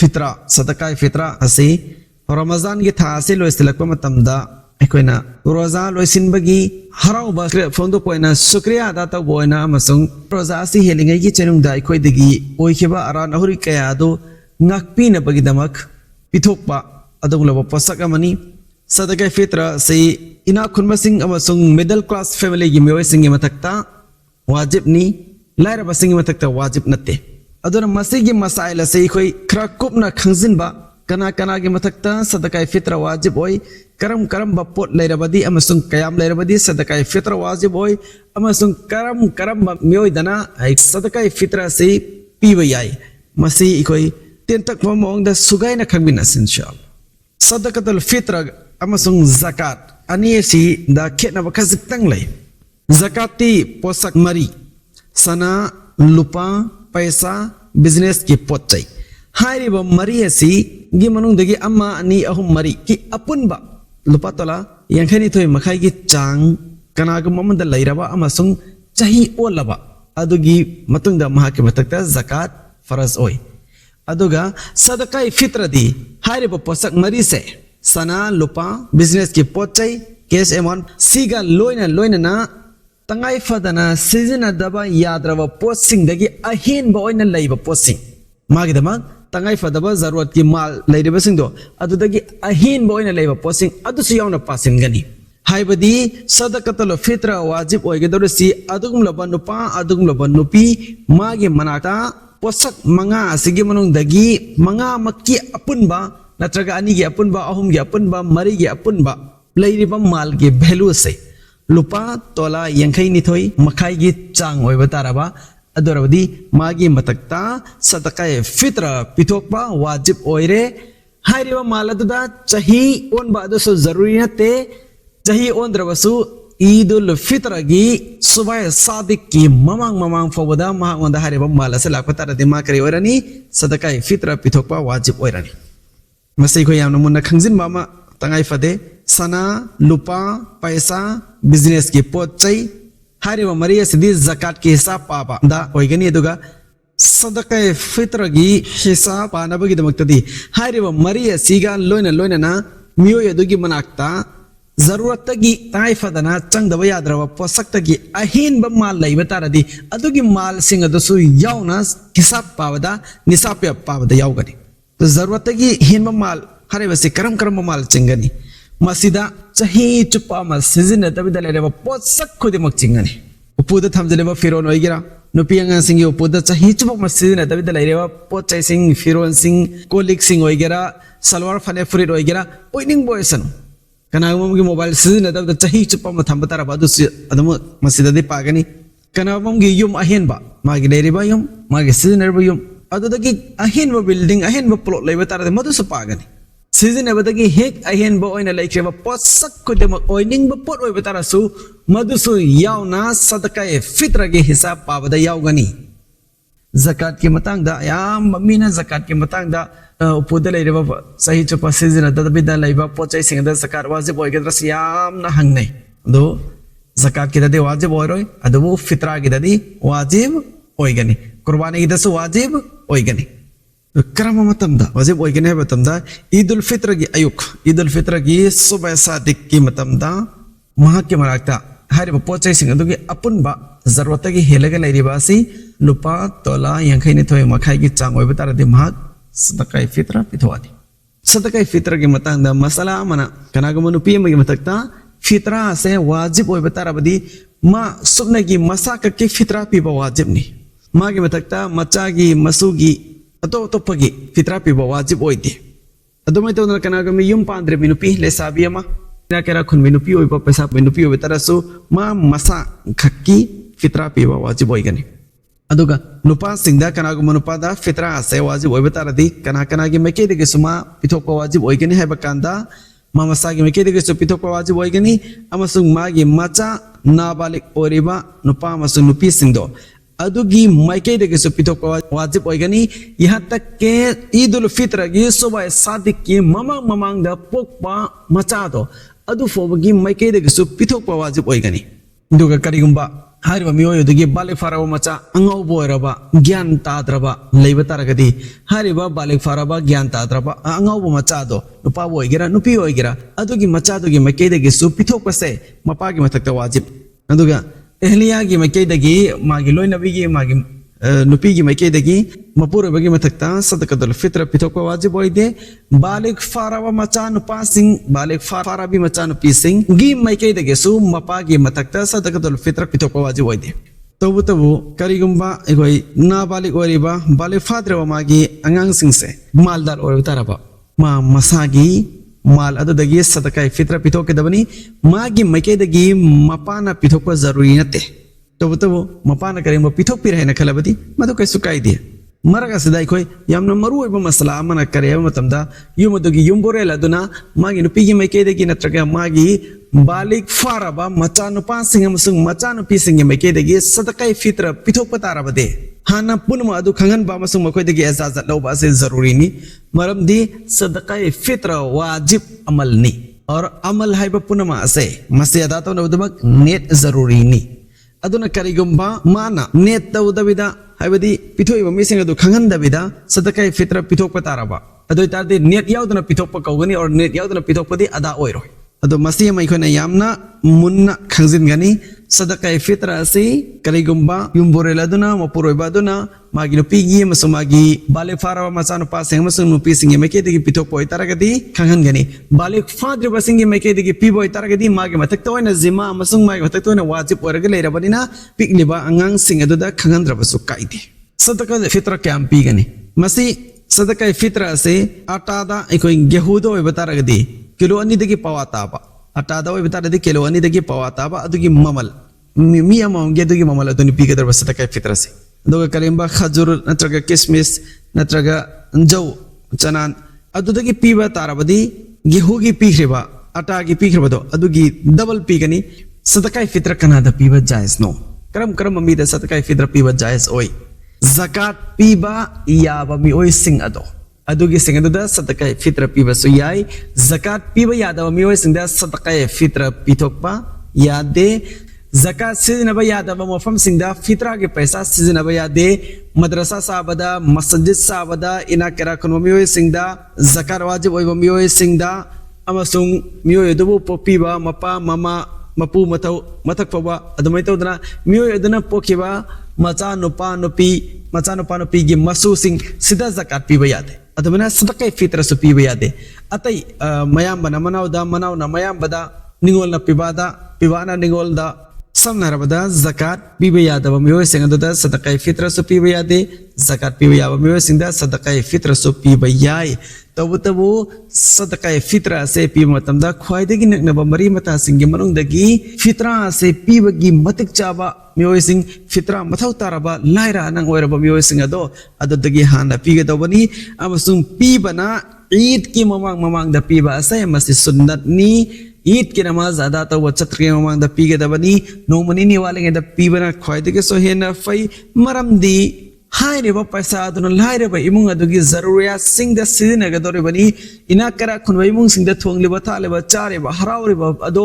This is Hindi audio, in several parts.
फित्रा सदकाय फित्रा असी रमजान की था से लोइसलक मतमदा अखोइना रोजा लोइसिनबगी हराउबा फोंदो कोइना शुक्रिया अदा तबोइना अमसुंग रोजा असि हेलिंगै की चेनुंगदा अखोइदगी ओइखिबा Aran अहुरि कयादो ngakpinabagidamak pithokpa adungloba posak amani सदकाय फित्रा से इना खुनबसिंग अमसुंग मिडल क्लास फैमिली की मियोइसिंग मथक्ता वाजिब नी लाइरबसिंग मथक्ता वाजिब नते अदुना मसीगी मसाइल से खोई खरा कुपना खंजिनबा कना कना की मथक्ता सदकाय फित्रा वाजिब ओई करम करम बपोट लाइरबदी अमसुंग कयाम लाइरबदी सदकाय फित्रा वाजिब ओई अमसुंग करम करम मियोइदना सदकाय फित्रा से पीबा याई मसी खोई तेंतक मोंगदा सुगाइना खंबिनस इंशाअल्लाह सदकातुल फित्रा अमसुंग zakat ani si da khetna ba khazitang lai zakati posak mari sana lupa paisa business ki potchai hairi ba mari si gi manung dagi amma ani ahum mari ki apun ba lupa tola yankhani thoi makhai gi chang kana ga mamand lairaba amasung chahi olaba adugi matung da maha ki matakta zakat faraz oi aduga sadakai fitra di hairi ba posak mari se sana lupa business ki pochai case amount siga loina na tangai fadana season adaba yadrawa posting dagi ahin ba oina leiba posting magi dama tangai fadaba zarurat ki mal leiba sing do adu dagi ahin ba oina leiba posting adu su yauna passing gani haibadi sadaqatul fitra wajib oigedor si adugum loba nupa adugum loba nupi magi manata posak manga asigi manung dagi manga makki apunba नत्रगा अनि गे अपुनबा अहुम गे अपुनबा मरी गे अपुनबा लैरिबा माल गे वैल्यू से लुपा तोला यंखै निथोई मखाई गे चांग ओइबा ताराबा अदरबदी मागी मतक्ता सदकाय फित्र पिथोकबा वाजिब ओइरे हाइरिबा माल अदुदा चही ओनबा अदुसु जरूरी नते चही ओनद्रबसु ईदुल फित्र गी सुबह सादिक की ममांग फोबदा महांगोंदा हाइरिबा माल से लाखपा तारदि मा करि ओइरानी सदकाय फित्र पिथोकबा वाजिब ओइरानी मसई को याम मुन्ना खंजिन मामा तंगाई फदे सना लुपा पैसा बिजनेस की पोचई हारिबा मरी सिदी zakat की हिसाब पाबा दा ओइगनी दुगा सदकाय फित्र गी हिसाब पानबगी दमक्तदी हारिबा मरी सिगा लोइना ना मियो यदुगी मनाक्ता जरूरत की तंगाई फदना चंग दबा याद्रवा पोसक्ता की अहीन ब माल लैबा तारदी अदुगी माल सिंग अदसु यावना हिसाब पावदा निसाब पावदा यावगनी तो जरूरत की हिन माल हरे बसे करम करम माल चिंगनी मसीदा चही चुप्पा मा सीजन तबिदा लेरेबा पोसक खुदिमक चिंगनी उपुदा थमजलेबा फिरोन ओइगिरा नुपियांगा सिंगी उपुदा चही चुप्पा मा सीजन तबिदा लेरेबा पोचै सिंग फिरोन सिंग कोलिक सिंग ओइगिरा salwar फने freed ओइगिरा ओइनिंग Boisson कनागमगी mobile season तबिदा चही चुप्पा मा थंबतारा बादु अदम मसीदा दे पागनी कनागमगी युम अहेनबा मागी लेरेबा युम मागी सीजन लेरेबा युम अदुदगी अहेनबा बिल्डिंग अहेनबा प्लॉट लेबा तारदे मदुसु पागनी सीजन एबदगी हेक अहेनबा ओइना लेख्रेबा पोसक खुदेम ओइनिंगबा पोट ओइबा तारसु मदुसु यावना सदकाय फित्र गे हिसाब पाबदा यावगनी zakat की मतंगदा याम ममीना zakat की मतंगदा उपुदा लेरेबा सही चुपा सीजन दबिदा लेबा पोचै सिंगदा zakat वाजिब ओइगद्रस यामना हंगनै दो zakat की ददे वाजिब ओइरोय अदबु फित्रा की ददि वाजिब ओइगनी कुर्बानी की दसु वाजिब ओइगनी करम मतमदा वाजिब ओइगनी है मतमदा ईदुल फित्र की अयुक ईदुल फित्र की सुबह सादिक की मतमदा महा के मराक्ता हारे पोचै सिंग अदुगी अपुनबा जरूरत की हेलगा लैरिबासी लुपा तोला यंखै नि थोय मखाई की चांग ओइबा तारदि महा सदकाय फित्र पिथवादी सदकाय फित्र की मतंगदा मसला मना कनागमनु पीम की मतक्ता फित्रा से वाजिब ओइबा तारबदी मा सुबने की मसाक की फित्रा पीबा वाजिब नि मागी मतक्ता मचागी मसूगी अतोपगी फित्रा पीबा वाजिब ओइदे अदुमै तोना कनागमी युम पांद्रे मिनुपी लेसाबी अमा ना केरा खुन मिनुपी ओइबा पैसा मिनुपी ओइबा तरसु मा मसा खक्की फित्रा पीबा वाजिब ओइगनी अदुगा नुपा सिंगदा कनागम नुपादा फित्रा से वाजिब ओइबा तरदी कनागी मेके देगे सुमा पिथोक वाजिब ओइगनी है बकांदा मा मसागी मेके देगे सु पिथोक वाजिब ओइगनी अमसुंग मागी मचा नाबालिक ओरिबा नुपा मसु नुपी सिंगदो अदुगी माइके देगे सु पिथोक वाजिब ओइगनी यहाँ तक के ईदुल फित्र की सुबह सादिक की ममांग दा पोकपा मचा दो अदु फोबगी माइके देगे सु पिथोक वाजिब ओइगनी दुगा करिगुंबा हारिबा मियोय दुगी बालिक फाराबा मचा अंगाव बोयरबा ज्ञान ताद्रबा लेबा तारगदी हारिबा बालिक फाराबा ज्ञान ताद्रबा अंगाव मचा दो नुपा बोयगेरा नुपी ओयगेरा अदुगी मचा दुगी मकेदगी सु पिथोकपसे मपागी मथक्ता वाजिब अदुगा एहलियागी मकेदगी मागी लोइनबीगी मागी नुपीगी मकेदगी मपुरबगी मथक्ता सदकतुल फित्र पिथोकपा वाजिब ओइदे बालिक फाराबा मचा नुपा सिंग बालिक फाराबी मचा नुपी सिंग गी मकेदगी सु मपागी मथक्ता सदकतुल फित्र पिथोकपा वाजिब ओइदे तबु तबु करिगुम्बा एगोई ना बालिक ओरिबा बालिक फाद्रबा मागी अंगांग सिंगसे मालदार ओरब तारबा मा मसागी माल अदुदगी सदकाय फित्र पिथोकदबनी मागी मकेदगी मपाना पिथोकपा जरूरी नते तबु तबु मपाना करिंबा पिथोक पिरहैना खलबदी मदु कैसु कायदे मरगा सिदा अखोय यामना मरु ओइबा मसला अमना करेबा मतमदा युमदुगी युमबोरेल अदुना मागी नुपीगी मकेदगी नत्रगा मागी बालिक फाराबा मचा नुपा सिंग अमसुंग मचा नुपी सिंग मकेदगी सदकाय फित्र पिथोकपा तारबदे हाना पुनम अदु खंगन बा मसुंग मखोयदगी इजाजत लौबा से जरूरी नि मरमदी सदकाय फित्र वाजिब अमल नि और अमल हाइबा पुनम असे मसे अदा तो नवदमक नेट जरूरी नि अदुना करिगुम्बा माना नेट तौदबिदा हाइबदी पिथोइबा मिसिंग अदु खंगनदबिदा सदकाय फित्र पिथोकपा तारबा अदुइ तारदे नेट याउदना पिथोकपा कौगनी और नेट याउदना पिथोकपदी अदा ओइरोय अदो मसी मैखोना यामना मुन्ना खंजिनगनी सदकाय फित्र असी करिगुम्बा युमबोरेल अदुना मपुरोइबा अदुना मागी नुपीगी मसु मागी बालिक फाराबा मचा नुपा सिंग मसु नुपी सिंग मकेदगी पिथोकपा ओइ तारगदी खंगनगनी बालिक फाद्रबा सिंग मकेदगी पिबो ओइ तारगदी मागी मथक्ता ओइना जिमा मसुंग मागी मथक्ता ओइना वाजिब ओइरगा लेरबनिना पिकलिबा अंगांग सिंग अदुदा खंगनद्रबसु काइदे सदकाय फित्र क्याम पीगनी मसी सदकाय फित्र असे आटादा एकोइ गेहूदो ओइबा तारगदी किलो अनिदगी पवा ताबा अटादा ओइबा तारगदी किलो अनिदगी पवा ताबा अदुगी ममल मी अमाउंगे अदुगी ममल अदुनि पीगदरबा सदकाय फित्र से अदुगा करिंबा खजूर नत्रगा किसमिस नत्रगा जौ चनान अदुदगी पीबा तारबदी गेहूगी पीख्रेबा अटागी पीख्रेबदो अदुगी डबल पीगनी सदकाय फित्र कनादा पीबा जायज नो करम मीदा सदकाय फित्र पीबा जायज ओइ zakat piba yaba mi oy sing ado adugi sing ado da sadaqah fitra piba so yai zakat piba yada mi oy sing da sadaqah fitra pitokpa yade zakat sizna ba yada ba mafam sing da fitra ke paisa sizna ba yade madrasa sabada masjid sabada ina kara kun mi oy sing da zakat wajib oy ba mi oy sing da amasung mi oy dubu popiba mapa mama mapu matau matak pawa adumai tawdana mi oy aduna pokiba मचा नुपा नुपी की मसू सिंग सिदा ज़कात पीबा यादे अदमना सदक़ा फित्र सु पीबा यादे अतई मयाम बना मनाव ना मयाम बदा निगोल ना पिबाना निगोल दा समना बदा ज़कात पीबा यादे मियो सिंग दा सदक़ा फित्र सु पीबा यादे ज़कात पीबा याबा मियो सिंग दा सदक़ा फित्र सु पीबा याय तबु सदक़ा फित्र से पीबा मतमदा ख्वाइदगी नकनबा मरी मता सिंगी मनुंगदगी फित्रा से पीबगी मतिक चाबा मियोय सिंग फित्रा मथौ तारबा लाइरा नंग ओइरबा मियोय सिंग अदो अददगी हाना पीगदबनी अमसुंग पीबना ईद की ममांग द पीबा असय मसि सुन्नत नि ईद की नमाज अदा तव चत्र के ममांग द पीगदबनी नोमनी नि वाले द पीबना ख्वाइदगी सो हेना फै मरमदी हाइरेबा पैसा अदुन लाइरेबा इमुंग अदुगी जरूरिया सिंग द सिदिनगदोरेबनी इना करा खुनबा इमुंग सिंग द थोंगलिबा थालेबा चारेबा हरावरेबा अदो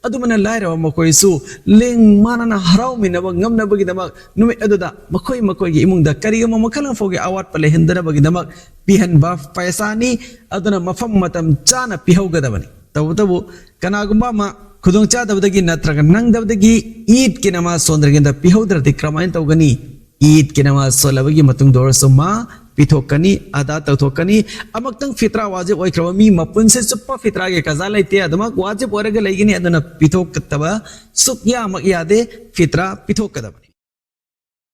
अदुमना लाइरेबा मकोइसु लेंग मानना हरावमिनबा ngमनबगिदमक नुमे अदुदा मखोई इमुंग द करिगम मखलन फोगे अवाट पले हिंदनबगिदमक पिहनबा पैसानी अदुना मफम मतम चाना पिहौगदबनी तबु कनागुंबा मा खुदोंग चादबदगी नत्रग नंगदबदगी ईद के नमाज सोंद्रगिंदा पिहौद्रदि क्रमाइन तौगनी ईद के नमाज सोलबगी मतुंग दोरसुमा पिथोकनी अदा तौथोकनी अमक्तंग फित्रा वाजिब ओइख्रबा मी मपुन से चुप्पा फित्रा के कजा लैते अदमक वाजिब ओरगे लैगिनी अदना पिथोकतबा सुक्या मक यादे फित्रा पिथोकदब